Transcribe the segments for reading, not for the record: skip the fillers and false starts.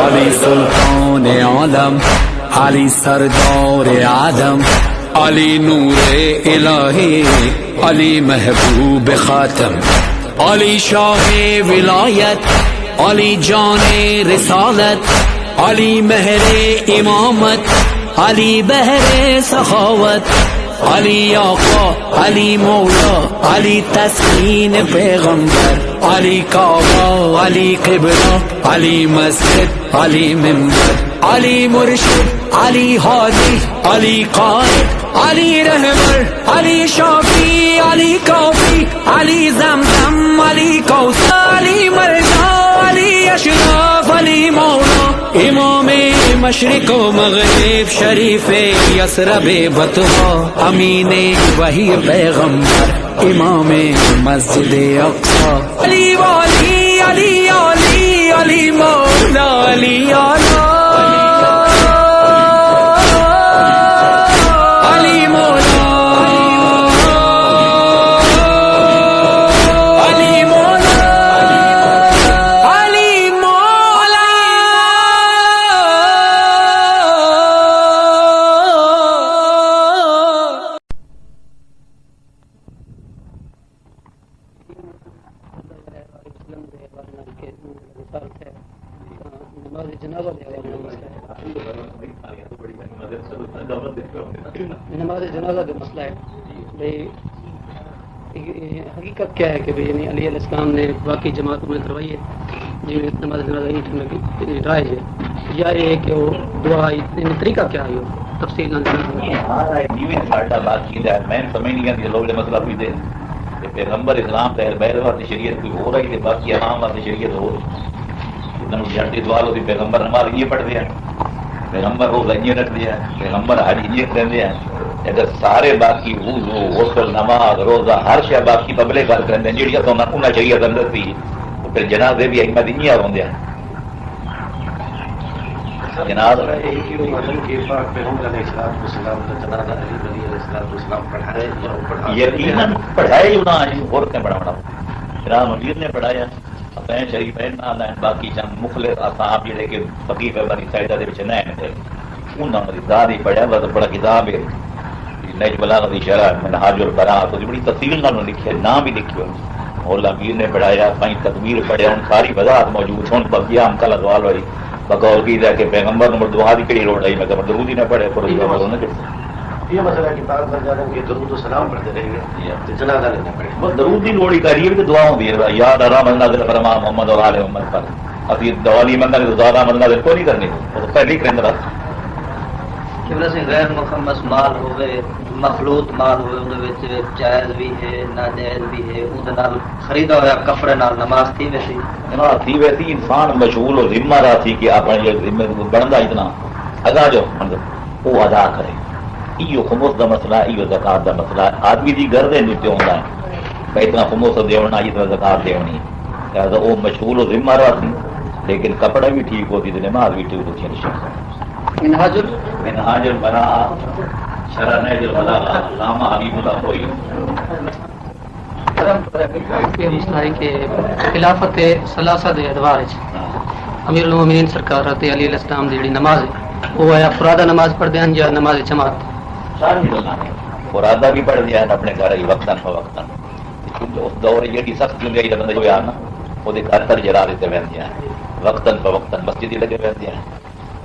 علی سلطان عالم، علی سردار آدم، علی نور الہی، علی محبوب خاتم، علی شاہ ولایت، علی جان رسالت، علی مہر امامت، علی بہر سخاوت، علی آقا، علی مولا، علی تسکین پیغمبر، علی کعبہ، علی قبلہ، علی مسجد، علی منبر، علی مرشد، علی ہادی، علی قائد، علی رہبر، علی شافی، علی کافی، علی زمزم، علی کوثر، علی مرجع، علی اشرف، علی مولا، امام مشرق و مغرب، شریف یثرب بطحا، امین وحی پیغمبر، امام مسجد اقصی، علی والی، علی علی، علی مولا، علی اعلی، نماز جنازہ کا مسئلہ ہے بھائی، حقیقت کیا ہے کہ بھائی یعنی علی علیہ السلام نے باقی جماعتوں میں کروائی ہے جی نماز جنازہ رائج ہے، یا یہ کہ وہ دعا طریقہ کیا ہے تفصیل میں سمجھ نہیں آتی لوگ مسئلہ بھی دے پیغمبر اسلام بہر والی شریعت کوئی ہو رہی تھی، باقی عوام والی شریعت ہو رہی جھڑتی دعا ہوتی، پیغمبر نماز یہ پڑھ دیا، پیغمبر روزہ یہ رکھ دیا، پیغمبر حج یہ کر دیا، اگر سارے باقی وضو غسل نماز روزہ ہر شے باقی پبلک گل کرتے ہیں جہاں تو انہیں شریعت اندر تھی، تو پھر جنازے بھی احمد نہیں آ ہوندے جناب یقیناً پڑھائے جو نہ عورتیں پڑھانا جناب امیر نے پڑھایا حسین شریفین نہ باقی چند مخلص اصحاب جڑے کہ فقیہ بنی سعیدہ دے وچ نہ تھے انہاں دی ذات ہی پڑھیا بس بڑا کتاب ہے نہج بلاغہ دی شرح منہاج البراءۃ تو بڑی تفصیل نال لکھے نام بھی لکھے مولا امیر نے پڑھایا کہیں تدبیر پڑھیا ان ساری وضاحت موجود ہن بقیہ ہم کل سوال ہوئی بقول کی کہ پیغمبر نمبر دعا دی کڑی لوڑ آئی میں کہ درود ہی نہ پڑھے پر یہ مسئلہ کہ بعض لوگ جانے کہ درود و سلام پڑھتے رہیں گے تو جنازہ نہیں پڑھے بس درود کی لوڑ ہی کریے کہ دعا ہوتی ہے یاد رحمت نازل فرما محمد اور آل محمد پر ابھی دوالی منگا تو دعا رحمت نازل کوئی نہیں کرنی وہ تو پہلے ہی کریں گے کہ ویسے غیر مخمس مال ہوئے مخلوط مال ہوئے اندر جائز بھی ہے ناجائز بھی ہے اندر خریدا ہوا کپڑے نال نماز تھی ویسی نماز تھی ویسی انسان مشغول اور ذمہ رہا تھی کہ اپنے ذمہ بنتا اتنا اگا جو وہ ادا کرے ایو خمس دا مسئلہ ایو زکات دا مسئلہ آدمی دی گھر دے نیتے ہوتا ہے کہ اتنا خمس دیونا اتنا زکات دیونی لہٰذا وہ مشغول و ذمہ رہا تھی لیکن کپڑا بھی ٹھیک ہوتی تھی نماز بھی ٹھیک ہوتی منہاج البلاغہ شرح نہج البلاغہ علامہ حبیب اللہ کوئی یہ مسئلہ ہے کہ خلافت ثلاثہ دے ادوار امیر المومنین سرکار حضرت علی علیہ السلام دی نماز ہے وہ آیا فرادہ نماز پڑھ دیں یا نماز جماعت فرادہ بھی پڑھ دیا اپنے گھر ہی وقتاً فوقتاً اس دور یہ سخت زندگی بندہ جو ہے نا وہ گھر تر جلا دیتے رہتے ہیں وقتاً فوقتاً مسجد ہی لگے رہتے ہیں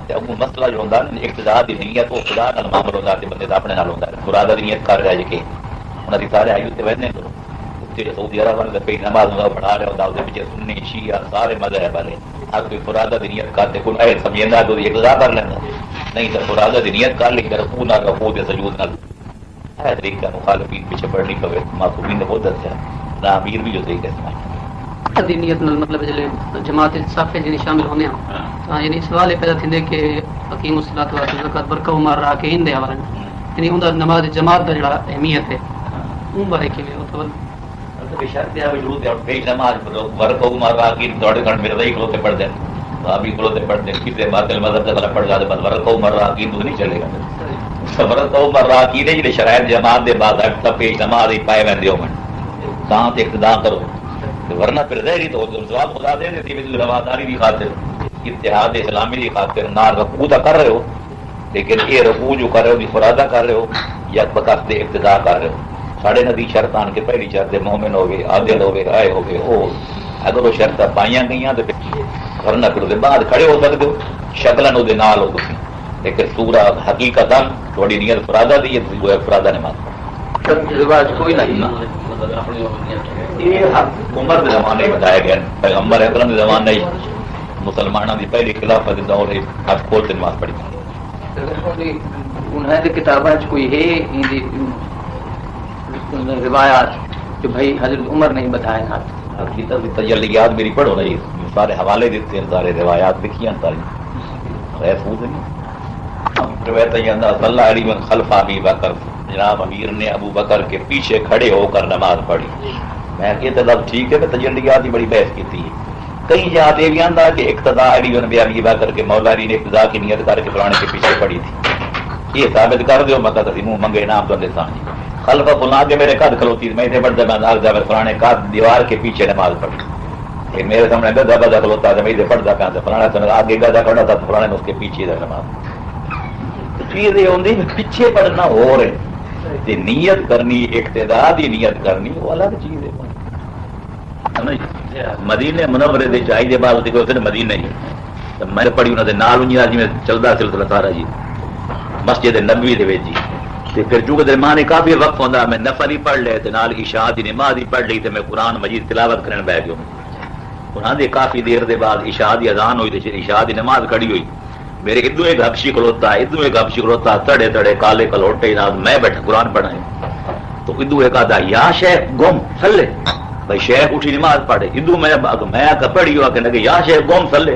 وہ مسئلہ جو ہوتا ہے اقتدار کی نیت وہ خدا نال معاملہ ہوتا ہے بندے کا اپنے نال ہوتا ہے فرادہ کی نیت کر رہا ہے کہ انہوں نے سارے آئی اتنے بہنے تو سعودی عرب والے پہ نماز پڑھا رہے ہوتا ہے پیچھے سنی شیعہ سارے مذہب والے آپ کوئی فرادہ کی نیت کرتے کوئی اے سمجھنا تو اقتدار کر لینا نہیں تو فرادہ کی نیت کر لی کر رکوع نہ رکوع دے سجود نہ ہے طریقہ مخالفین پیچھے پڑھنی پوے معصومین نے بہت دسیا نہ امیر بھی جو طریقہ استعمال نیت مطلب جلے جماعت صافے جن شامل ہونے ہاں یعنی سوال یہ پیدا تھے کہ حکیم الصلاۃ والزکات برکو مار رہا کہ ان دے حوالے یعنی ان نماز جماعت کا جڑا اہمیت ہے اون بارے کے لیے مطلب بشرط ہے وجود ہے کئی نماز برکو مار رہا کہ دوڑے گھنٹے میرے وہی کھلوتے پڑھ دیں ابھی کھلوتے پڑھتے ہیں کسی باطل مذہب سے پڑھ جاتے بس برکو مار رہا کہ تو نہیں چلے گا برکو مار رہا کہ نہیں شرائط جماعت دے بعد تب پیش نماز ہی پائے ویندے ہو کہاں سے اقتدا کرو ورنہ پھر ظاہری تو جواب خدا دے دیتی رواداری کی خاطر اتحاد اسلامی کی خاطر نہ رکوع تو کر رہے ہو، لیکن یہ رکوع جو کر رہے ہو فرادہ کر رہے ہو یا بقصد ابتدا کر رہے ہو. ساڑھے ندی شرط آن کے پہلی شرط مومن ہو گئے، عادل ہو گئے، آئے ہو گئے. وہ اگر وہ شرط پائیاں گئی تو کرنا کرو دے بعد کھڑے ہو سکتے ہو، شکلن وہ نال ہو تھی، لیکن سورا حقیقت تھوڑی نیت فرادہ دی ہے، فرادہ نماز رواج کوئی نہیں. یہ عمر کے زمانے بتایا گیا، پیغمبر اکرم کے زمانے مسلمانوں کی پہلی خلافت دور ہے آپ کھول سے نماز پڑھی. انہیں کتابیں کوئی ہے روایات کہ بھائی حضرت عمر نہیں بتائے نا. حقیقت تجلیات میری پڑھو نا، سارے حوالے دیتے ہیں، سارے روایات لکھی ہیں ساری محفوظ نہیں. روایت یہ انداز صلی اللہ علیہ وسلم خلف ابی بکر، جناب امیر نے ابو بکر کے پیچھے کھڑے ہو کر نماز پڑھی. میں کہتا تھا ٹھیک ہے، میں تجلیات ہی بڑی بحث کی تھی. کئی جہاں یہ بھی آندہ کہ اقتدا علی بن ابی بکر کے مولا علی نے ابتدا کی نیت کر کے فلانے کے پیچھے پڑھی تھی. یہ ثابت کر دو مت منہ منگے نام تو انسان خلف فلاں کے میرے قد کھلوتی میں اتنے بڑے میں فلانے کا دیوار کے پیچھے نماز پڑھی. میرے سامنے گدا گدا کھلوتا تھا، میں پڑھتا پہ فلانا آگے گدا کھڑا تھا، فلانے نے اس کے پیچھے تھا نماز. چیز یہ ہوتی پیچھے پڑھنا ہو رہے، نیت کرنی اقتدا دی نیت کرنی وہ الگ چیز ہے. مدینے منورے دے چاہیے بعد ہوتے مدینے ہی میں پڑھی انہوں نے نال انجی جی میں چلتا سلسلہ سارا جی مسجد نبوی دے جی. پھر چونکہ درمیان کافی وقت ہوتا میں نفل ہی پڑھ لے نال عشاء دی نماز ہی پڑھ لی تو میں قرآن مجید تلاوت کرنے بیٹھ گیا. قرآن دے کافی دیر دے بعد عشاء دی اذان ہوئی تو عشاء دی نماز کھڑی ہوئی. میرے ادو ایک حبشی کھلوتا ادو ایک حبشی کھلوتا تڑے تڑے کالے کلوٹے میں بیٹھا قرآن پڑھائے. تو ادو ایک آدھا یا شیخ گم سلے بھائی شیخ اٹھی نماز پڑھے. ادو میں پڑھی ہوا کہ یا شیخ گم سلے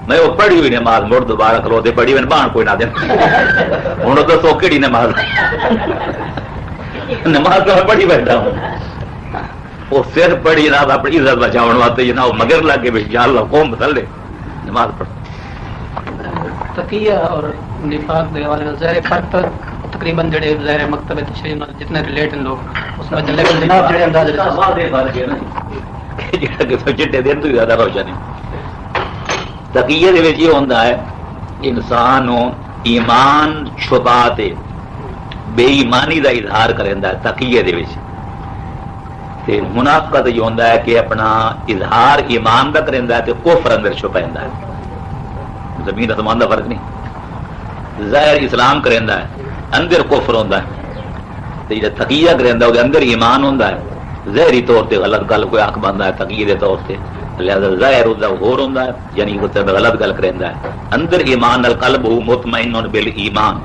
میں وہ پڑھی ہوئی نماز مڑ دوبارہ کھلوتے پڑھی میں بان کوئی نہ دے ہوں تو سو کہڑی نماز نماز تو میں پڑھی بیٹھا ہوں. وہ صرف پڑھی نہ اپنی عزت بچاؤ واسطے نہ وہ مگر لگ کے یا اللہ قوم سلے نماز پڑھ. تقیہ اور نفاق کے حوالے سے فرق تقریباً جڑے ظاہر مکتب تشریح جتنے ریلیٹ ہیں لوگ اس میں لیکن جناب جڑے انداز چٹے دن تو زیادہ روشن ہے. تقیہ دے وچ یہ ہوندا ہے انسان ایمان چھپا تے بے ایمانی دا اظہار کریندا ہے. تقیہ دے وچ تے منافقت یہ ہوندا ہے کہ اپنا اظہار ایمان دا کریندا ہے تے کفر اندر چھپیندا ہے. زمین آسمان دا فرق نہیں. ظاہر اسلام کریندا ہے اندر کفر ہوندا ہے تے جے تقیہ کریندا او دے اندر ایمان ہوندا ہے. ظاہری طور تے غلط گل کوئی آکھ بندا ہے تقیہ دے طور تے لہذا ظاہر دا ہور ہوندا ہے یعنی وہ تے غلط گل کریندا ہے. اندر ایمان القلب مطمئن بالایمان.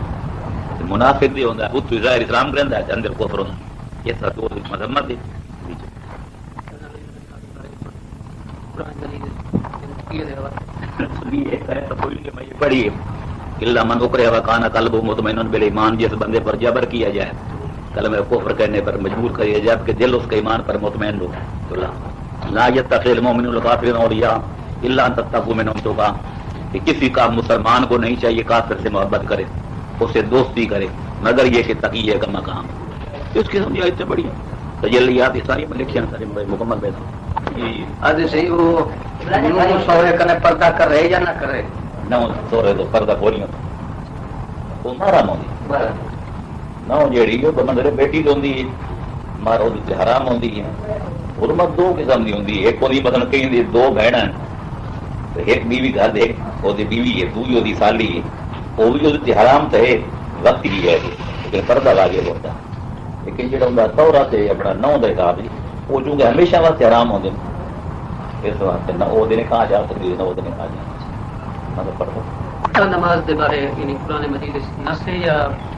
منافق بھی ہوندا ہے وہ تو ظاہر اسلام کریندا ہے اندر کفر ہوندا ہے. یہ سب تو مذمت ہے. پڑھیے اللہ من اکرہ وکان قلب مطمئن بالایمان. جس بندے پر جبر کیا جائے کلمہ کفر کہنے پر مجبور کیا جائے کہ دل اس کے ایمان پر مطمئن ہو تو لا یتخذ المؤمن الکافر اولیاء الا ان تتقوا منهم تقا. کہ کسی کا مسلمان کو نہیں چاہیے کافر سے محبت کرے اس سے دوستی کرے مگر یہ کہ تقیہ کا مقام. اس کی سمجھ اتنے بڑی تجلیات ساری میں لکھی ساری مکمل پیدا آج صحیح وہ سورے کنے پردہ کر رہے یا نہ کرے نہ سورے تو پردہ کوئی نہیں وہ مارا موندی نہ جیڑی وہ بندے بیٹی تو ہوندی مارا وہ حرام ہوندی ہے. حرمت دو قسم کی ہوندی. ایک ہوندی مثلا کہیں دو بہناں ایک بیوی گھر ایک وہ بیوی ہے دوسری وہ سالی ہے وہ بھی وہ حرام تو ہے وقت ہی ہے لیکن پردہ واجب ہوتا. لیکن جہاں ہوں تورات ہے اپنا نو دے کاب وہ چونکہ ہمیشہ واسطے حرام ہوتے اس واسطے نہ وہ دن کہاں جا سکتی نہ وہ دن کہاں جا مطلب پڑھو. نماز کے بارے یعنی قرآن مجید نص ہے یا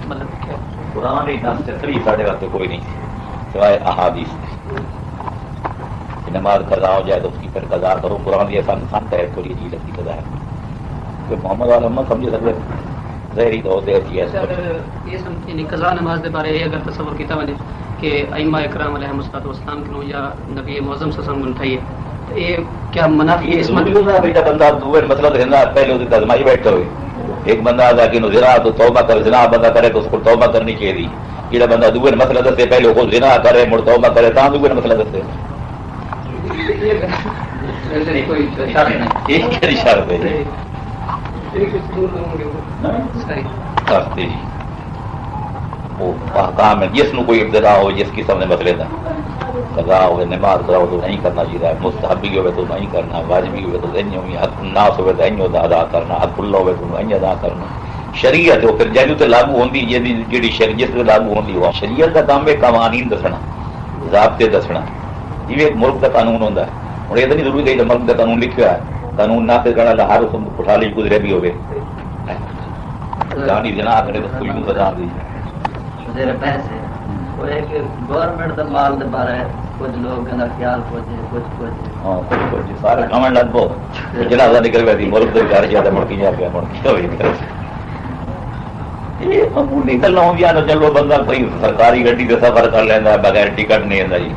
مطلب کیا قرآن نص سے تری ساڑھے واسطے کوئی نہیں سوائے احادیث. نماز قضا ہو جائے تو اس کی پھر قضا کرو. قرآن یہ سنت ہے تھوڑی عجیب لگتی قضا ہے کہ محمد عالم سمجھے سکتے ظاہری طور سے ایسی ہے. قضا نماز کے بارے یہ اگر تصور کیا وجے کہ ائمہ اکرام علیہ الصلوۃ والسلام کنو یا نبی معظم صلی اللہ علیہ وسلم اٹھائیے یہ کیا منافی اس بیٹا بندہ دوسرے مسئلہ رہنا پہلے اس ازمائی بیٹھے ہوئے. ایک بندہ آتا کہ زنا تو توبہ کر زنا بندہ کرے تو اس کو توبہ کرنی چاہیے. جہاں بندہ دوسرے مسئلہ دسے پہلے وہ زنا کرے مڑ توبہ کرے تو دوسرے مسئلہ دسے شرط ہے کرتے جی وہ احکام ہے جس نو کوئی ابتدا ہو جس قسم نے مسئلے دا قضا ہوئے نماز قضا ہو تو نہیں کرنا چاہیے مستحبی ہوئے تو نہیں کرنا واجبی ہوئے تو نہیں حق الناس ہوئے تو نہیں ادا کرنا حق اللہ ہوئے تو نہیں ادا کرنا شریعت ہو پھر جیسے تے لاگو ہوندی جیڑی شریعت تے لاگو ہوندی ہو شریعت کا کام ہے قوانین دسنا ضابطے دسنا یہ ایک ملک کا قانون ہوتا ہے اور یہ تو نہیں ضروری کہ ملک کا قانون لکھا ہے قانون نافذ کرنا ہر اس پٹھالی گزرے بھی ہوئے جانی جنا کرے تو کوئی بھی سزا دی وزیر پیسے وہ ہے کہ گورنمنٹ دا مال دے بارے کچھ لوگ کا خیال کچھ ہاں کچھ سارے کامن لگ بو جنازہ نکل گیا تھی ملک دے گھر جاتا مڑ کے جا کے مڑ کے ہوئی یہ ہم نکلنا ہوں یا چلو بندہ کوئی سرکاری گڈی سے سفر کر لینا بغیر ٹکٹ نہیں ہے جی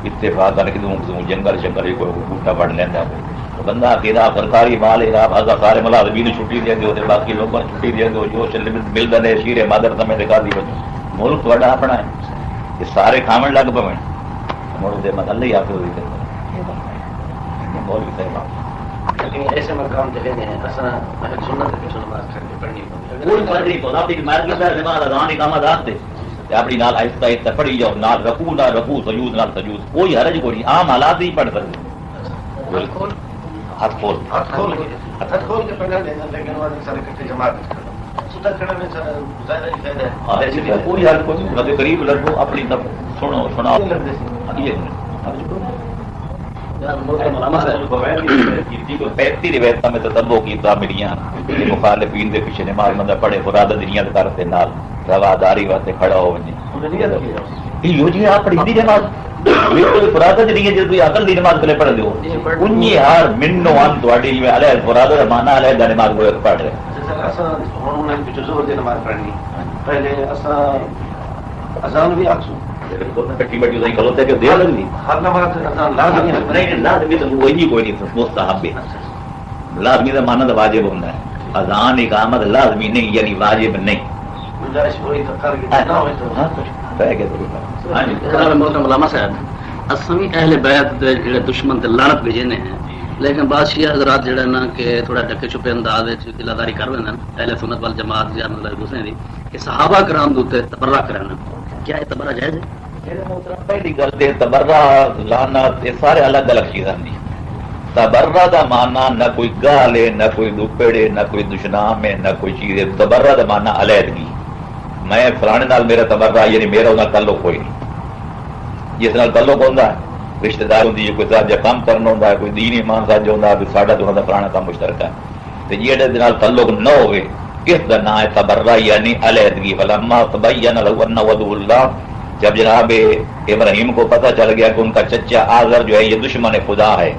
اتفاق کر کے جنگل شنگل کوئی بوٹا پڑ لینا بندہ کہ سرکاری مال ہے آپ سارے ملازمین چھٹی دیں گے ہوتے باقی لوگوں کو چھٹی دیں گے جو ملتا ہے شیر مادر سمے دکھا دی بچوں ملک بڑا اپنا ہے یہ سارے کھامن لگ پویں مڑ دے مطلب ہی آپ کو مول بھی صحیح ایسے مقام چلے گئے اصل سنت کے نماز پڑھنی کوئی فرق نہیں پڑتا اپنی مار کے نماز اذان اقامت آتے اپنی نال آہستہ آہستہ پڑھی جاؤ نال رکوع نہ رکوع سجود نال سجود کوئی حرج کوئی نہیں عام حالات ہی پڑھ سکتے ہاتھ کھول کے پڑھنا لیکن سارے کٹھے جماعت ستر کھڑے میں زیادہ ہی فائدہ ہے کوئی حرج کوئی نہیں قریب لڑو اپنی سنو سنا پینتی روایت میں تتبع کیتا میریاں مخالفین دے پیچھے نماز مندہ پڑھے فرادہ دنیا کرتے نال رواداری واسطے کھڑا ہو ونجے یو جی آپ پڑھی دی نماز بالکل فرادہ دنیا جے کوئی عقل دی نماز کلے پڑھ دیو انہی ہار منو ان تواڈی میں علیہ فرادہ دا معنی علیہ دا نماز کوئی پڑھ رہے اساں ہن انہاں پیچھے زور دی نماز پڑھنی پہلے اساں اذان بھی آکسو کٹی بٹی صحیح کھلوتے کہ دیر لگنی ہر نماز اذان لازمی نہیں لازمی تو وہی کوئی نہیں مستحب ہے لازمی کا معنی تو واجب ہوتا ہے اذان اقامت لازمی نہیں یعنی واجب نہیں گزارش ہوئی تو کر کے نہ ہوئے تو ہاں جی جناب محترم علامہ صاحب اساں بھی اہل بیت دے جڑے دشمن تے لعنت بھیجنے ہیں لیکن بعض شیعہ حضرات جڑے نا کہ تھوڑا ڈکے چھپے انداز وچ قلعہداری کر رہے ہیں اہل سنت والجماعت یا مطلب دوسرے دی کہ صحابہ کرام دے تبرہ کرنا کیا یہ تبرہ جائز ہے؟ پہلی گل تے تبرہ لعنت یہ سارے الگ الگ چیزاں دی تبرہ دا معنی نہ کوئی گال ہے نہ کوئی دوپڑے نہ کوئی دشنام ہے نہ کوئی چیز ہے تبرہ دا معنی علیحدگی میں فلانے نال میرا تبرہ یعنی میرا انہاں تعلق کوئی نہیں جس نال تعلق ہوندا ہے رشتہ دار ہوندی ہے کوئی ساتھ کام کرنا ہوندا ہے کوئی دین ایمان ساتھ جو ہوندا ہے ساڈا تو انہاں دا فلانا کام مشترک ہے تے جہڑے دے نال تعلق نہ ہوئے کس دا نام ہے تبرہ یعنی علیحدگی فلما تبین له ان وعد اللہ جب جناب ابراہیم کو پتہ چل گیا کہ ان کا چچا آزر جو ہے یہ دشمن خدا ہے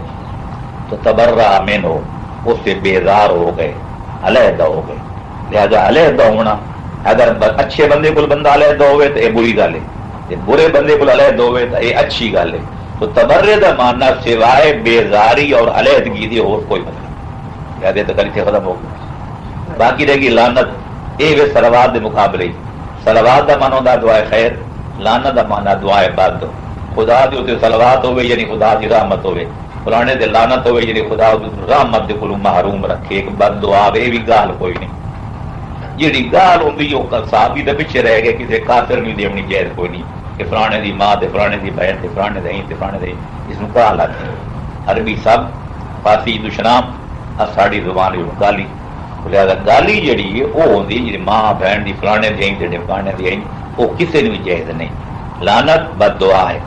تو تبرہ من ہو اس سے بیزار ہو گئے علیحدہ ہو گئے لہذا علیحدہ ہونا اگر اچھے بندے کو بندہ علیحدہ ہوئے تو یہ بری گل ہے برے بندے کو علیحدہ ہوئے تو یہ اچھی گل ہے تو تبرے دا معنی سوائے بیزاری اور علیحدگی دی اور کوئی مطلب کہتے تو کلی ختم ہو گئی باقی رہے گی لعنت یہ صلوات دے مقابلے صلوات دا معنی ہوتا دعائے خیر لعنت دا معنی دعائے بد خدا دے اوتے صلوات ہوے یعنی خدا دی رحمت ہوے فلانے دے لعنت ہوے یعنی خدا دی رحمت دے کولوں محروم رکھے ایک بد دعا اے بھی گال کوئی نہیں جیڑی گال ہوندی او صحابی دے پیچھے رہ گئے کسے کافر نہیں دیونی جائز کوئی نہیں کہ فلانے دی ماں تے فلانے دی بہن تے فلانے دے تے فلانے دے اس نو کہا لگتا ہے عربی سب فارسی دشنام ساڑی زبان ہے گالی لہذا گالی جڑی ہے وہ ہوندی جی ماں بہن دی فلانے دی تے فلانے دی وہ کسی نے بھی جائز نہیں لعنت بد دعا ہے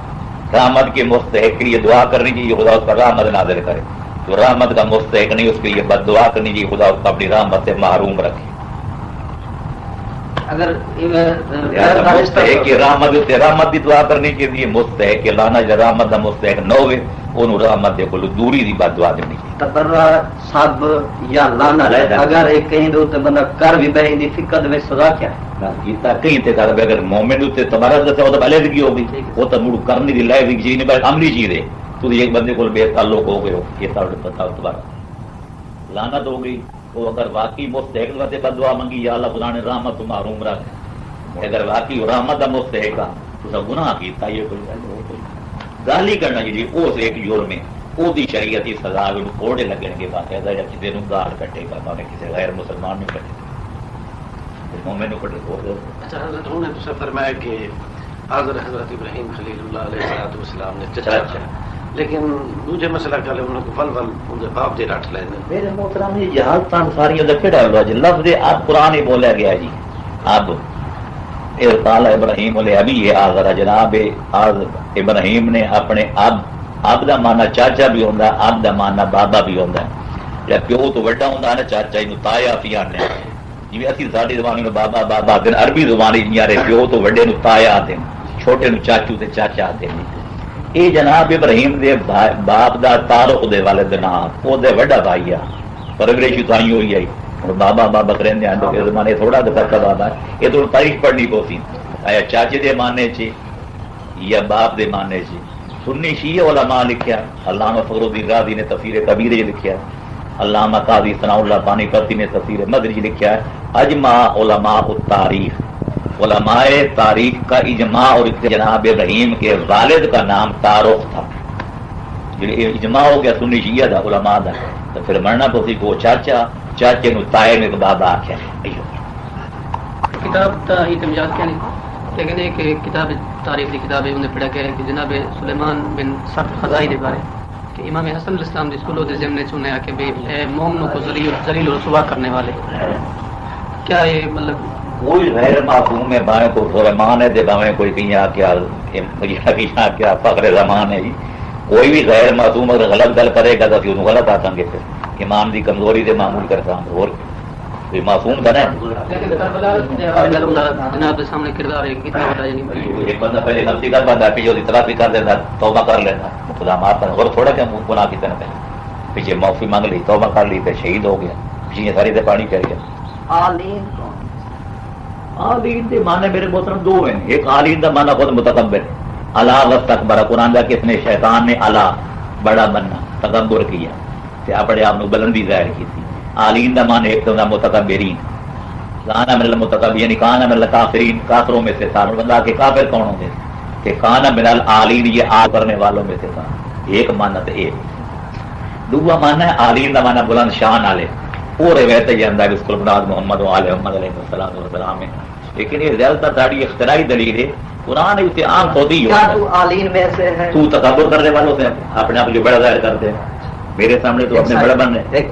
رحمت کے مستحق کے لیے دعا کرنی چاہیے خدا اس پر رحمت نازل کرے تو رحمت کا مستحق نہیں اس کے لیے بد دعا کرنی چاہیے خدا اس کو اپنی رحمت سے محروم رکھے اگر مستحق رحمت کی دعا کرنی چاہیے مستحق کہ لعنت رحمت کا مستحق نہ ہوئے انہوں رحمت دے کو دوری دی بد دعا دینی چاہیے تبرہ سب یا لعنت اگر ایک کہیں دے تے بندہ کر بھی بہن دی فکر دے سزا کیا ہے کیتا کہیں تے کر اگر مومن تے تمہارا دسے وہ تو علیحدگی ہو گئی وہ تو مڑ کرنے دی لائق چیز نہیں بلکہ عملی چیز ہے تو ایک بندے کو بے تعلق ہو گئے ہو یہ تو بتاؤ تمہارا لعنت ہو گئی وہ اگر واقعی مستحق واسطے بد دعا منگی یا اللہ خدا نے رحمت تو محروم رکھ اگر واقعی رحمت دا مستحق تو سب گناہ کیتا یہ کوئی گالی کرنا جی اس ایک جرم ہے وہ شریعت کی سزا کوڑے لگن گے باقاعدہ یا کسی نے گال کٹے گا کسی غیر مسلمان نے کٹے مومن کو کٹے گا. اچھا حضرت انہوں نے دوسرا فرمایا کہ حضرت ابراہیم خلیل اللہ علیہ السلام نے چچا لیکن دوجے مسئلہ کر انہوں کو ول ان کے باپ دے رٹ لے. میرے محترم یہ جہالتاں ساری کہڑا ہوا جی لفظ اب قرآن ہی بولیا گیا جی. اب قال ابراہیم ابھی یہ آزر جناب ابراہیم نے اپنے اب دا مانا چاچا بھی ہوتا اب دا مانا بابا بھی ہوتا ہے. جب پیو تو وڈا ہوتا ہے نا چاچا جی تایا پی آنے جی اسی ساری زبان بابا بابا دن عربی زبان پیو تو وڈے نو تایا آتے چھوٹے نو چاچو تے چاچا آتے. یہ جناب ابراہیم دے باپ دا تعلق دے والے نام وہ دے وڈا بھائی آ پرورش تھی ہوئی آئی بابا بابا کریں زمانے تھوڑا دکھا بابا یہ تو تاریخ پڑھنی کو سی آیا چاچے دے ماننے چ یا باپ دے ماننے چ. سنی شیعہ علماء لکھیا علامہ فخر الدین رازی نے تفسیر کبیر لکھیا علامہ قاضی ثناء اللہ پانی پتی نے تفسیر مدری لکھیا ہے. اجماع علماء التاریخ علماء تاریخ کا اجماع اور جناب ابراہیم کے والد کا نام تاروخ تھا. اجماع ہو گیا سنی شیعہ دا علماء دا تو پھر مرنا پسی کو چاچا چاچے نو تائے میں بابا آخیا. کتاب تا ہی تمجاد کیا نہیں لیکن ایک کتاب تاریخ کی کتاب ہے انہیں پڑھا گیا ہے کہ جناب سلیمان بن سرد خزائی دے بارے کہ امام حسن الاسلام دی سکولوں دے ضمن چنے آ کے مومنوں کو ذلیل و رسوا کرنے والے کیا یہ مطلب کوئی غیر معصوم ہے باہیں کو سلیمان ہے دے باہیں کوئی کہیں کیا فخر زمان ہے جی. کوئی بھی غیر معصوم اگر غلط گل کرے گا تو انہوں غلط آسان گے پھر ایمان دی کمزوری دے معمول کرتا ہوں اور کوئی معصوم تھا نا جناب سامنے کردار ہے کتنا بڑا یعنی ایک بندہ پہلے غلطی کر پاتا پیچھے اطلاع بھی کر دیتا توبہ کر لیتا خدا مارتا اور تھوڑا کیا گناہ کی طرح پیچھے معافی مانگ لی توبہ کر لی پھر شہید ہو گیا پیچھے ساری تے پانی پھیر گیا. آلین کے معنی میرے محترم دو ہیں. ایک آلین کا معنی خود متکبر اللہ واستکبر قرآن کا کس نے شیطان نے اللہ بڑا بننا تکبر کیا کہ اپنے آپ کو بلندی ظاہر کی تھی. آلین کا معنی ایک تو متکبرین کانا من المتکبرین یعنی کانا من الکافرین کافروں میں سے تھا. بندہ کے کافر کون ہوں گے کہ کانا من العالین یہ آ کرنے والوں میں سے تھا. ایک معنی تو ایک دوسرا معنی ہے آلین کا معنی بلند شان والے وہ روایت یہ اندر اس کو مراد محمد و آل محمد علیہ السلام ہے. لیکن یہ زیادہ تر ساری اختراعی دلیل ہے. قرآن اسے عام خود ہی تو تکبر کرنے والوں سے اپنے آپ کو بڑا ظاہر کرتے ہیں. میرے سامنے تو اپنے بڑا بن رہے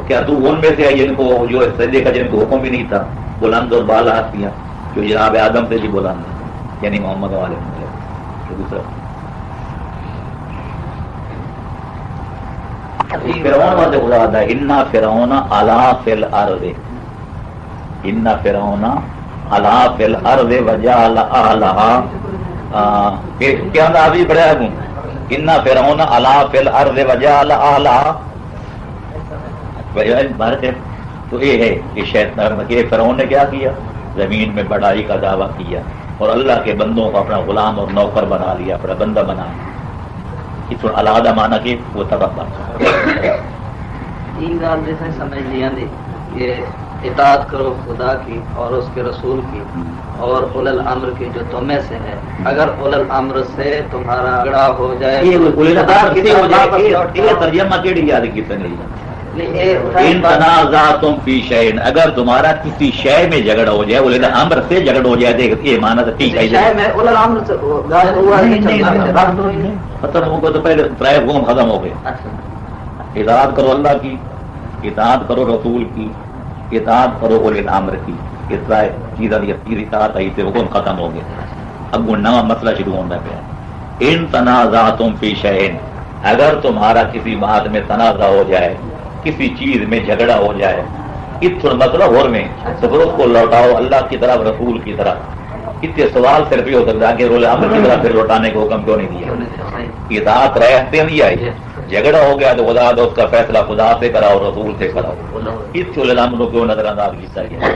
کیا تو ان میں سے جن کو جو سجدے کا جن کو حکم بھی نہیں تھا بلند اور بالا ہستیاں جو جناب آدم سے جی بلند یعنی محمد والے دوسرا فرعون والے خدا دا انا فرعون علا فی الارض انا فرعون علا فی الارض وجعل اہلہا کیا ابھی پڑھا ہے انا فرعون علا فی الارض وجعل اہلہا. تو یہ ہے کہ شیطان کہ فرعون نے کیا کیا زمین میں بڑائی کا دعویٰ کیا اور اللہ کے بندوں کو اپنا غلام اور نوکر بنا لیا اپنا بندہ بنا لیا. اس علیحدہ معنی کہ وہ تباہ سمجھ لیا کہ اطاعت کرو خدا کی اور اس کے رسول کی اور اول الامر کی جو تمہیں سے ہے. اگر اول الامر سے تمہارا جھگڑا ہو جائے ترجمہ کیڑی یاد کی ان تنازعتم فی شیء اگر تمہارا کسی شے میں جھگڑا ہو جائے اول الامر سے جھگڑا ہو جائے یہ معنی تو ٹھیک ہے ختم ہو گیا تو پہلے ترائے حکم ختم ہو گئے. اطاعت کرو اللہ کی اطاعت کرو رسول کی اطاعت کرو اول الامر کی اطلاع چیزاں اطاعت آئی تھے حکم ختم ہو گئے. اب وہ نیا مسئلہ شروع ہوتا پیا. ان تنازعتم فی شیء اگر تمہارا کسی بات میں تنازع ہو جائے کسی چیز میں جھگڑا ہو جائے اتنا مسئلہ اور میں تو پھر اس کو لوٹاؤ اللہ کی طرف رسول کی طرف. اتنے سوال صرف یہ ہو سکتا ہے کہ رول امر کی طرف پھر لوٹانے کو حکم کیوں نہیں دیا. اطاعت رہتے نہیں آئی جھگڑا ہو گیا تو خدا دو اس کا فیصلہ خدا سے کراؤ رسول سے کراؤ. اس کو امر کو کیوں نظر انداز کیا گیا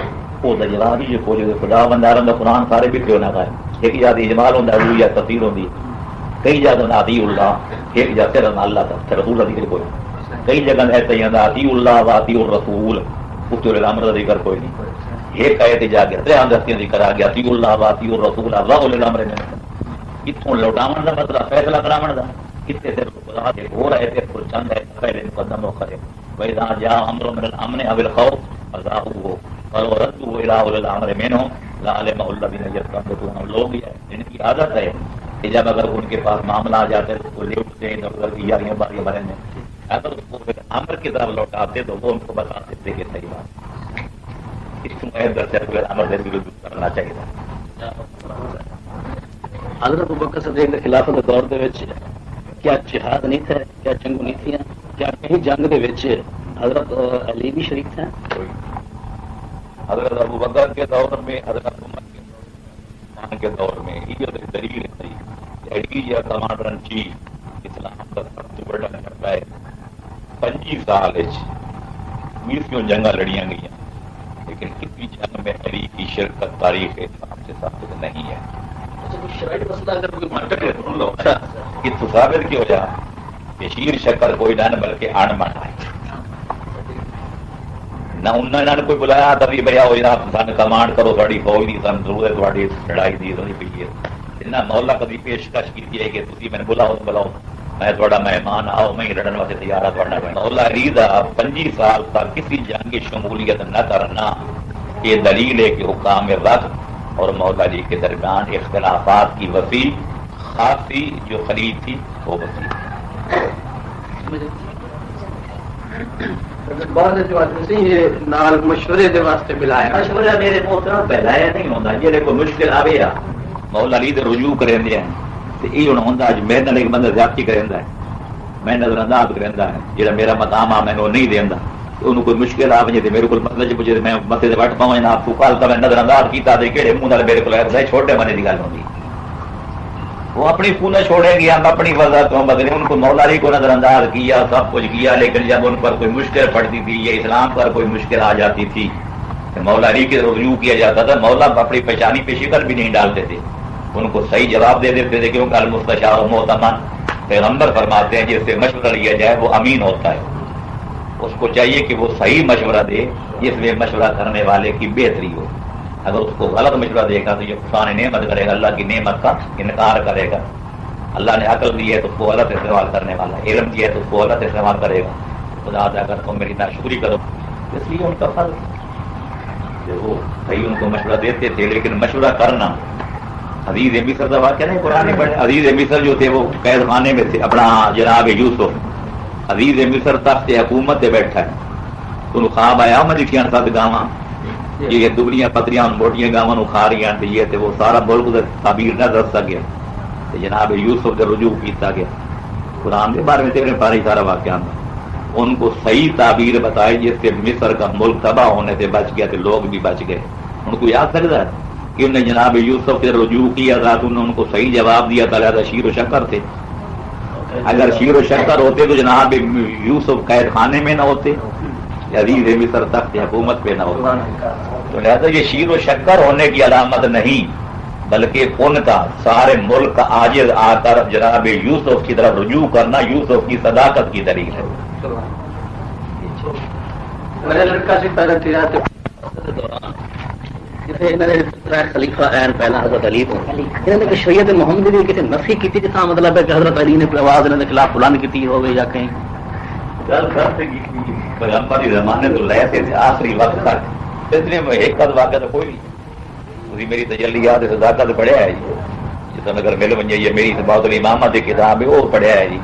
وہ جواب ہی جو خدا بندارن قرآن سارے بھی کیوں نہ کھائے. ایک جات اجمال ہوتا ہے یا تفصیل ہوتی کئی جگہ عطی اللہ ایک جگہ صرف اللہ تک رسول کا ذکر کوئی کئی جگہ ایسے ہی عطی اللہ و عطی الرسول اس کے امر کا ذکر کوئی نہیں. ایک آیت جا کے ترے دستیاں ذکر آ گیا عطی اللہ و عطی الرسول اللہ الامر میں اتوں لوٹاون کا مطلب فیصلہ کراون کا کتنے دیر خدا کے ہو رہے تھے پھر چند ہے پہلے مقدم ہو کرے وَإِذَا جَاءَ أَمْرٌ مِّنَ الْأَمْنِ أَوِ الْخَوْفِ فَأَذَاعُوهُ وَرَدُّوهُ إِلَىٰ أُولِي الْأَمْرِ مِنْهُمْ لَعَلِمَهُ الَّذِينَ يَسْتَنبِطُونَهُ لوگ ان کی عادت ہے کہ جب اگر ان کے پاس معاملہ آ جاتے تو وہ لے اٹھتے ہیں ادھر یاریاں باریاں بھریں گے اگر اس کو پھر امر کی طرف لوٹاتے تو وہ ان کو بتاتے تھے کہ صحیح بات اس کو ادھر سے امر سے رجوع کرنا چاہیے. حضرت ابوبکر صدیق کے خلافت کے دور دے وچ کیا جہاد نہیں تھا کیا جنگ نہیں تھی کیا کہیں جنگ دے وچ حضرت علی بھی شریک تھے؟ حضرت ابوبکر کے دور میں حضرت عمر کے دور میں یہ دلیل تھی علی یا کمانڈر ان چیف اسلام کا سب سے بڑا جھنڈا ہے 25 سال میسیوں جنگاں لڑیاں گئی لیکن کسی جنگ میں علی کی شرکت تاریخ اسلام سے ثابت نہیں ہے. کتوں ثابت کی وجہ کہ شیر شکر کوئی نہ بلکہ ان من ہے نہ انہوں نے کوئی بلایا تبھی بھیا ہو جناب سن کمانڈ کرو تھوڑی فوج کی سن ضرورت تھوڑی لڑائی دی پی ہے نہ مولا کبھی پیشکش کی ہے کہ تھی میں بلاؤ بلاؤ میں تھوڑا مہمان آؤ میں لڑن واسطے تیار ہوں تھوڑا مولا علی دا 25 سال تک کسی جنگ کی شمولیت نہ کرنا یہ دلیل ہے کہ حکام وقت اور مولا علی کے درمیان اختلافات کی وسیع خاصی جو خلیج تھی وہ وسیع بعد جو نال مشورے دے واسطے بلایا مشورہ میرے محترم پہلایا نہیں ہوتا جی کوئی مشکل آئے مولا علی رجوع کریں تو یہ ہوں ہوتا اج میرے نال ایک بندہ زیادتی کریں میں نظر انداز کریں جا میرا مقام آ میں نہیں دینا انہوں کوئی مشکل آ وجے میرے کو مطلب پوچھے میں مسے سے وٹ پاؤں جناب تو کل کا میں نظر انداز کیا کہڑے منہ نال میرے کو چھوٹے منے کی گل ہوتی وہ اپنی پونے چھوڑیں گے ہم اپنی وجہ تو بدلے ان کو مولا علی کو نظر انداز کیا سب کچھ کیا لیکن جب ان پر کوئی مشکل پڑتی تھی یا اسلام پر کوئی مشکل آ جاتی تھی تو مولا علی کی رجوع کیا جاتا تھا مولا اپنی پہچانی پیشی کر بھی نہیں ڈالتے تھے ان کو صحیح جواب دے دیتے تھے کیونکہ المستشار مؤتمن پیغمبر فرماتے ہیں جس سے مشورہ لیا جائے وہ امین ہوتا ہے اس کو چاہیے کہ وہ صحیح مشورہ دے جس میں مشورہ کرنے والے کی بہتری ہو اگر اس کو غلط مشورہ دے گا تو یہ خدا نے نعمت کرے گا اللہ کی نعمت کا انکار کرے گا اللہ نے عقل دی ہے تو اس کو غلط استعمال کرنے والا علم دیا ہے تو اس کو غلط استعمال کرے گا خدا اگر تم میری ناشکری کرو اس لیے ان کا فرض وہ صحیح ان کو مشورہ دیتے تھے لیکن مشورہ کرنا عزیز مصر کا واقعہ نہیں قرآن پڑھے عزیز مصر جو تھے وہ قید خانے میں تھے اپنا جناب یوسف عزیز مصر تخت حکومت سے بیٹھا ہے تو خواب آیا میں لکھیاں سات گاواں یہ دبلیاں پتریاں موٹیاں گاواں کھا رہی ہیں وہ سارا ملک تعبیر نہ دستا گیا جناب یوسف سے رجوع کیتا گیا قرآن کے بارے میں تیرے پارے سارا واقعہ ان کو صحیح تعبیر بتائی جس سے مصر کا ملک تباہ ہونے سے بچ گیا تو لوگ بھی بچ گئے ان کو یاد کرتا ہے کہ انہوں نے جناب یوسف سے رجوع کیا تھا تو انہوں نے ان کو صحیح جواب دیا تھا لہذا شیر و شکر تھے اگر شیر و شکر ہوتے تو جناب یوسف قید خانے میں نہ ہوتے عزیز مصر تخت حکومت پہ نہ ہوتے تو لہذا یہ شیر و شکر ہونے کی علامت نہیں بلکہ ان کا سارے ملک کا عاجز آ کر جناب یوسف کی طرف رجوع کرنا یوسف کی صداقت کی دلیل ہے. خلیفہ پہلا حضرت علی شریعت محمد کی کسی نفی کی مطلب ہے کہ حضرت علی نے آواز کے خلاف بلند کی ہوگی یا کہیں پیغمبر زمانے تو لے تھے آخری وقت تک اتنے میں ایک قد واقعہ تو کوئی نہیں میری تجلیات صداقت پڑھیا ہے جی جس اگر مل بن جائیے میری بہت الامامہ کی کتاب ہے وہ پڑھیا ہے جی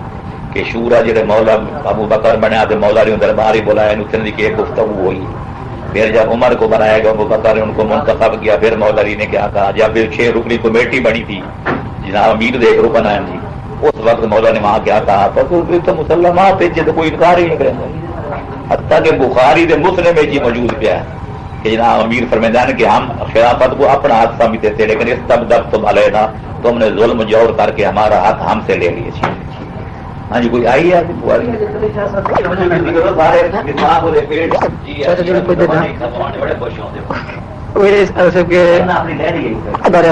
کہ شورا جڑے مولا ابو بکر بنیا تو مولا نے دربار ہی بلایا اتنے کی ایک گفتگو ہوئی پھر جب عمر کو بنایا گیا ابو بکر نے ان کو منتخب کیا پھر مولا علی نے کیا کہا جب 6 رکنی کمیٹی بنی تھی جناب امیر دیکھ رکن آئے جی اس وقت مولا نے وہاں کیا کہا تو مسلمات تو کوئی انکار ہی نہیں کرے حتیٰ کہ بخاری دے مسلم میں جی موجود پیا ہے کہ جناب امیر فرمیدان کہ ہم خلافت کو اپنا ہاتھ سمجھتے تھے لیکن اس تب تم علینا تم نے ظلم جور کر کے ہمارا ہاتھ ہم سے لے لیے. ہاں جی کوئی آئی ہے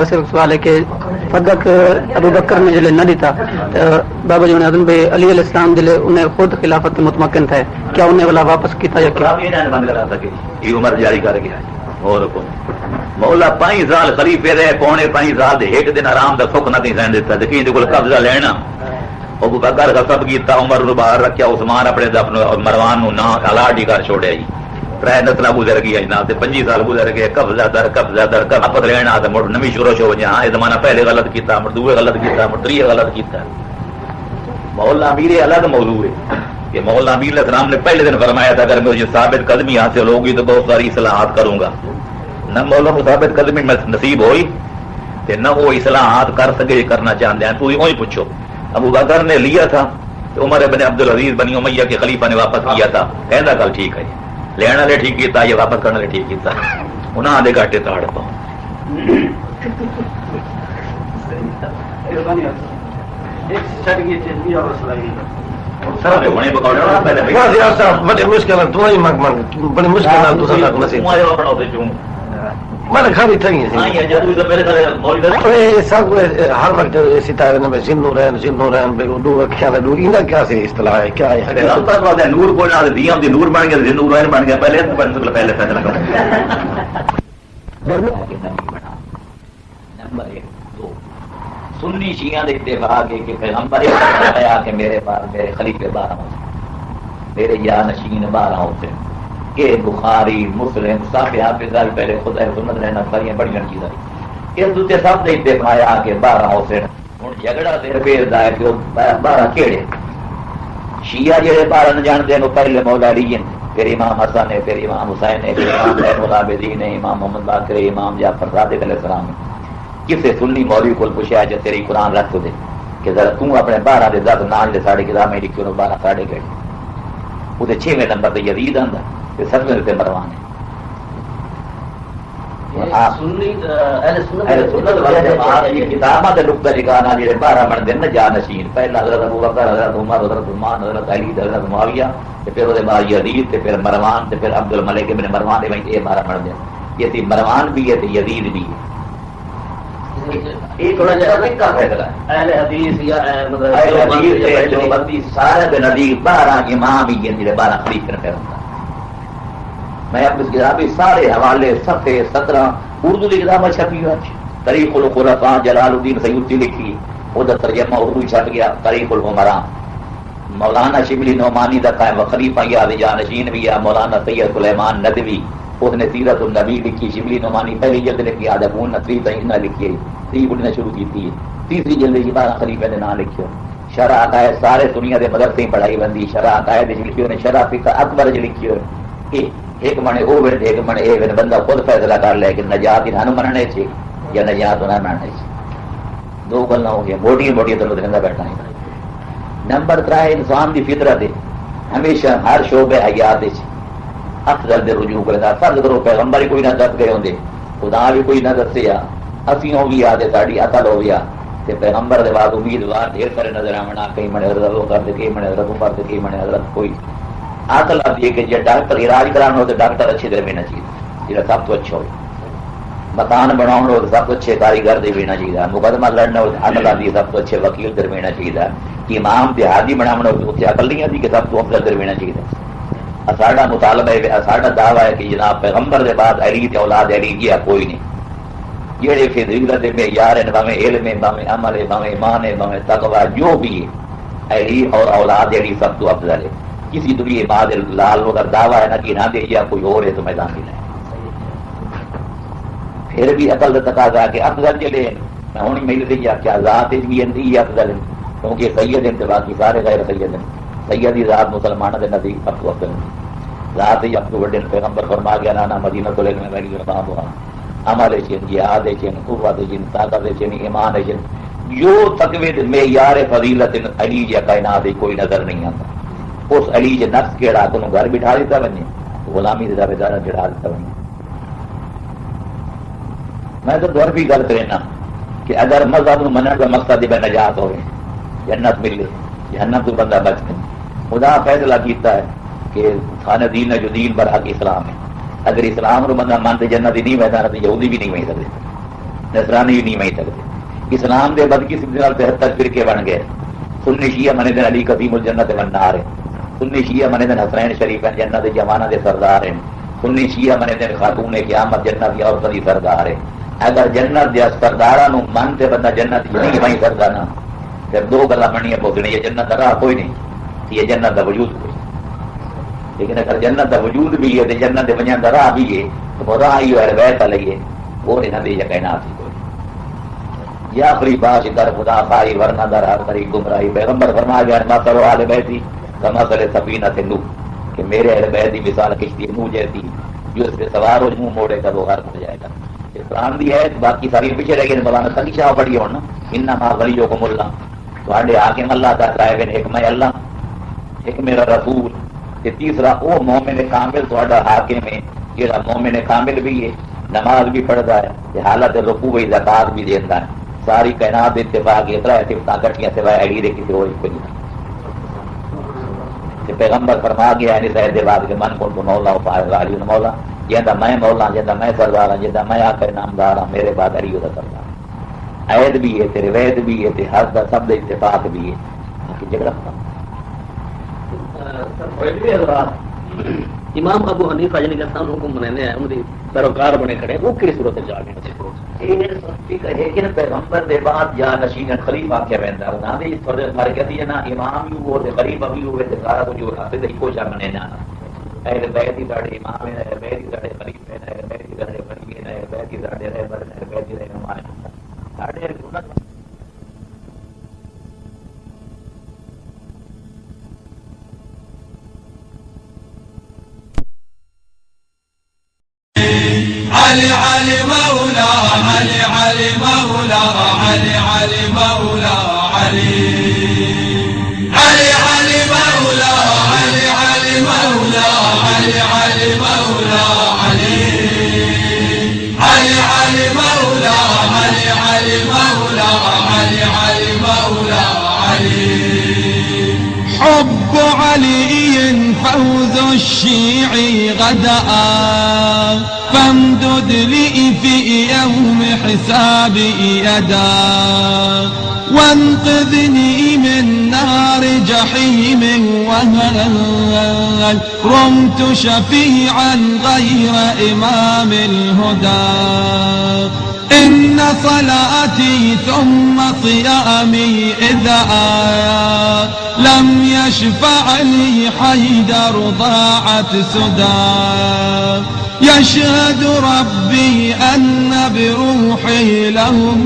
سوال ہے کہ صدق ابو بکر نے جلے نہ دیتا بابا جی اعظم بھائی علی علیہ السلام جلے انہیں خود خلافت مطمئن تھے کیا انہیں والا واپس کیتا یا کیا بند کرا سکے یہ عمر جاری کر گیا اور کو مولا 5 سال خلیفے رہے، پونے 5 سال دے ایک دن آرام دا سکھ نہ سہن دیتا، کہیں دے کول قبضہ لینا ابو بکر غصب کیتا، عمر نو باہر رکھیا، عثمان اپنے دفن اور مروان نو نہ الاٹ ہی کر چھوڑیا جی، 3 نسلاں گزر گئی جناب تے 25 سال گزر گئے، قبضہ در قبضہ لینا تے مڑ نویں شروع ہو وجا، ہاں یہ زمانہ پہلے غلط کیتا، مڑ دوے غلط کیتا، مڑ تریے غلط کیتا۔ مولا امیر الگ موضوع ہے کہ مولا امیر علیہ السلام نے پہلے دن فرمایا تھا اگر مجھے ثابت قدمی حاصل ہوگی تو بہت ساری اصلاحات کروں گا، نہ مولا کو ثابت قدمی نصیب ہوئی تے نہ وہ اصلاحات کر سکے کرنا چاہتے ہیں، تو وہی پوچھو ابو بکر نے لیا تھا تو عمر بن عبدالعزیز بنی امیہ کے خلیفہ نے واپس کیا تھا، کہنا کل ٹھیک ہے لینا لے ٹھیک کیتا، یہ واپس کرنے لے ٹھیک کیتا، انہاں دے گاٹے تاڑ پاؤ۔ بڑی مشکل میں نے کھانی تھی سب ہر وقت ستارے میں زندو رہن بے دو رکھیا دو ایندا کیا سے اصطلاح ہے، کیا ہے اللہ تعالی نور کو نہ دیاں دی نور بن گیا، زندو رہن بن گیا، پہلے فیصلہ کرو۔ نمبر 1 2 سنی شیعہ دے اتفاق ہے کہ پیغمبر نے فرمایا کہ میرے بعد میرے خلیفے 12 ہوتے، میرے جانشین 12 ہوتے کہ بخاری مسلم صاحب حافظ پہلے خدا سنت رہنا ساری بڑی چیزیں اس دوسرے سب نے اتفاق کہ 12 ہوتے۔ ہوں جھگڑا دیر پیر ہے کہ 12 کہڑے شیعہ جہے 12 نہ جانتے ہیں، پہلے مولا علی ہیں، پھر امام حسن ہے، پھر امام حسین ہے، پھر امام زین العابدین ہے، امام محمد باقر ہے، امام جعفر صادق علیہ السلام ہے۔ کسے سنی مولوی کو پوچھا جو تیری قرآن رکھ دے کہ ذرا تو اپنے 12 دے 10 نام دے ساڑھے کتاب میں لکھی 12 ساڑھے گئے، وہ 6ویں نمبر تے یزید آندا، 7ویں تے مروان ہے۔ کتاباں دے نقطہ لکھانا جڑے 12 بنتے ہیں نا جانشین، پہلا حضرت ابو بکر، حضرت عمر، حضرت عثمان، حضرت علی، حضرت معاویہ، پھر وہ بعد یزید، پھر مروان، پھر عبد الملک ابن مروان، یہ 12 بنتے ہیں۔ یہ تھی مروان بھی ہے تو یزید بھی ہے۔ تھوڑا جا فیصلہ ہے اہل حدیث یا سارے دے نزدیک 12 امام ہی ہیں جڑے 12 خلیفے نے ہوتا۔ میں اپنی کتابیں سارے حوالے صفحے 17 اردو کی کتابیں چھپی ہوئی، طریق الخلفاء جلال الدین سیوطی لکھی، وہ ترجمہ اردو چھپ گیا، طریق العمراء مولانا شبلی نعمانی دا قائم خلیفہ یاد جانشین بھی ہے، مولانا سید سلیمان ندوی اس نے سیرت النبی لکھی، شبلی نعمانی پہلی جلد لکھی، آدابون نصری تہینہ لکھی ہے، 3 بڑھنا شروع کی تھی، تیسری جلد 12 خلیفے نے نام لکھے، شرح عقائد سارے دنیا دے مدرسے پڑھائی بندی، شرح عقائد لکھی نے، شرح فقہ اکبر لکھی ہے، ایک منے او ون ایک منے اے ون، بندہ خود فیصلہ کر لے کہ نجات انہوں مننے چاہیے یا نجات انہوں مننے چاہیے، 2 گلاں ہو گیا، موٹی تو رہندا بیٹھا ہے۔ نمبر 3 انسان دی فطرت ہے ہمیشہ ہر شعبے حیات وچ افضل دے رجوع کردا، فرض کرو پیغمبر کوئی نہ دس گئے ہوندے، خدا بھی کوئی نہ دسیا، اسی ہو گیا تے ساڈی عقل ہو گیا تے پیغمبر دے بعد امیدوار ڈھیر سارے نظر آونا، کئی منے حضرت ابو بکر تے کئی منے حضرت عمر تے کئی منے حضرت کوئی۔ عقل آتی ہے کہ جب ڈاکٹر علاج کرانا ہو تو ڈاکٹر اچھے دے بھینا چاہیے، جہاں سب تو اچھا ہو، مکان بناؤ ہو تو سب تو اچھے کاریگر دے بھینا چاہیے، مقدمہ لڑنا ہو تو عقل آتی ہے سب تو اچھے وکیل دے بھینا چاہیے، امام دیہاتی بنانا ہو تو عقل نہیں آتی کہ سب تو افضل دے بھینا چاہیے۔ ساڈا مطالبہ ہے، ساڈا دعویٰ ہے کہ جناب پیغمبر دے بعد علی تے اولاد علی جی کوئی نہیں، جہے فضیلت معیار ہیں، باویں علم ہے، باویں عمل ہے، باویں ایمان ہے، باویں تقویٰ، جو بھی ہے علی اور اولاد علی سب تو افضل ہے۔ کسی دنیا بعد لال اگر دعویٰ ہے نہ کہ نہ دے یا کوئی اور ہے تو میدان میں لائے، پھر بھی عقل کا تقاضا کہ افضل جلے میں ہونی مل رہی ہے کیا ذات بھی اندی افضل ہے، کیونکہ سید ہیں باقی سارے غیر سید ہیں، سیدی ذات مسلمانوں کے نزدیک سب تو افضل ہے، ذات ہی اب تو بڑے پیغمبر فرما گیا نا مدینہ تو لینے والی باب ہوا، عمل چین، جہاد چین، قوت چین، طاقت چین، ایمان چین، جو تقوی معیار فضیلت علی یا کائنات کوئی نظر نہیں آتا۔ اس علی جو نفس کیڑا تم گھر بٹھا دیتا بنے، غلامی کے دعوے دار چڑھا دیتا بنے۔ میں تو دور بھی گل کرنا کہ اگر مذہب منع کا مقصد میں نجات ہوئے، جنت ملے، جہنم تو بندہ بچ گئے، خدا فیصلہ کیتا ہے کہ خانہ دین جو دین برحق اسلام ہے، اگر اسلام رو بندہ مانتے جنت ہی نہیں بہتا تو یہودی بھی نہیں بن سکتے، نصرانی بھی نہیں بن سکتے۔ اسلام دے بدقسمتی 73 فرقے بن گئے، سنی شیعہ منے دن علی قدیم الجنت والنار ہے، سنی شیعہ منے دن حسین شریف ہیں جنت جمانہ دے سردار ہیں، سنی شیعہ منے دن خاتون قیامت جنت کی عورت دی سردار ہے. اگر جنت دے سرداراں نو منتے بندہ جنت نہیں وہیں سردار نا پھر دو گلا منیاں پوچھنی یہ جنت دا راہ کوئی نہیں یہ جنت دا وجود کوئی. لیکن اگر جنت دا وجود بھی ہے تو جنت دے ونجن دا راہ بھی ہے تو وہ راہ ہی اہل بیت علیہ وہ انہاں دی کائنات ہی کوئی. یا آخری باش در خدا خاری ورنہ در ہر طریق گمراہی. پیغمبر فرما گیا مثل اہل بیتی کمثل سفینۃ نوح کہ میرے اہل بیت کی مثال کشتی نوح جیسی جو اس پہ سوار ہو منہ موڑے گا وہ غرق ہو جائے گا. قرآن بھی ہے باقی ساری پیچھے رہ گئے مولانا سنی شاہ پڑھی ہو نا انما ولیکم اللہ تھوڑے حاکم اللہ تعالیٰ ہے ایک میں اللہ ایک میرا رسول. تیسرا وہ مومن کامل تھوڑا حاکم ہے جہاں مومن کامل بھی ہے نماز بھی پڑھتا ہے حالت رکوع بھی زکات بھی دیتا ہے. ساری کائنات اتفاق اترا صفتاں کٹیاں سوائے ایڈی دے کسی اور کوئی نہیں. پیغمبر فرما گیا ہے سید بعد کے من کو مولا علی مولا جہاں میں مولا جہاں میں سردار ہوں جہاں میں آخر نامدار ہوں میرے بعد علی کا سردار. عید بھی ہے تیرے وید بھی ہے ہر سب اتفاق بھی ہے جگڑا. امام ابو حنیفہ جن کے سامنے حکم بنے ہیں ان کی پیروکار بنے کھڑے وہ کس صورت سے جا گئے لیکن پیغمبر دے بعد یا نشین خلیفہ کیا ویندا نہ دے تھوڑے فرق ہے نا امام بھی ہو تے خلیفہ بھی ہوے تے سارا کچھ ہو تے کو چاہنے نا اہل بیت دی ساڈے امام ہے اہل بیت دی ساڈے خلیفہ ہے اہل بیت دی ساڈے ولی ہے اہل بیت دی ساڈے رہبر ہے اہل بیت دی نمائندہ ساڈے علي علي مولا علي علي مولا علي علي مولا علي علي علي مولا علي علي مولا علي علي مولا علي علي علي مولا علي علي مولا علي علي مولا علي. حب علي فوز الشيعي غدا فامدد لي في يوم حسابي يدا وانقذني من نار جحيم وهل رمت شفيعا غير إمام الهدى إن صلاتي ثم صيامي إذا لم يشفع لي حيدر ضاعت سدى يشهد ربي أن بروحي لهم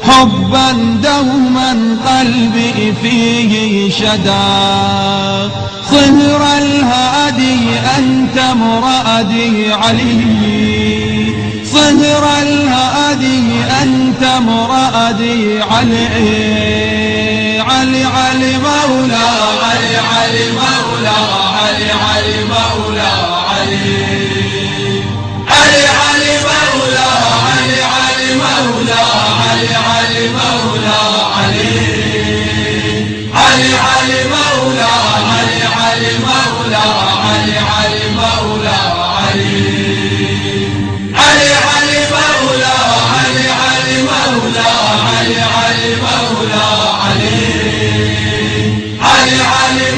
حبا دوما قلبي فيه شدا صهر الهادي أنت مرادي علي صهر الهادي أنت مرادي علي علي علي مولا علي علي مولا علي علي مولا علي علي علي مولا علي علي مولا علي علي مولا علي علي علي مولا علي علي مولا علي علي مولا علي علي علي مولا علي علي مولا علي علي مولا علي علي علي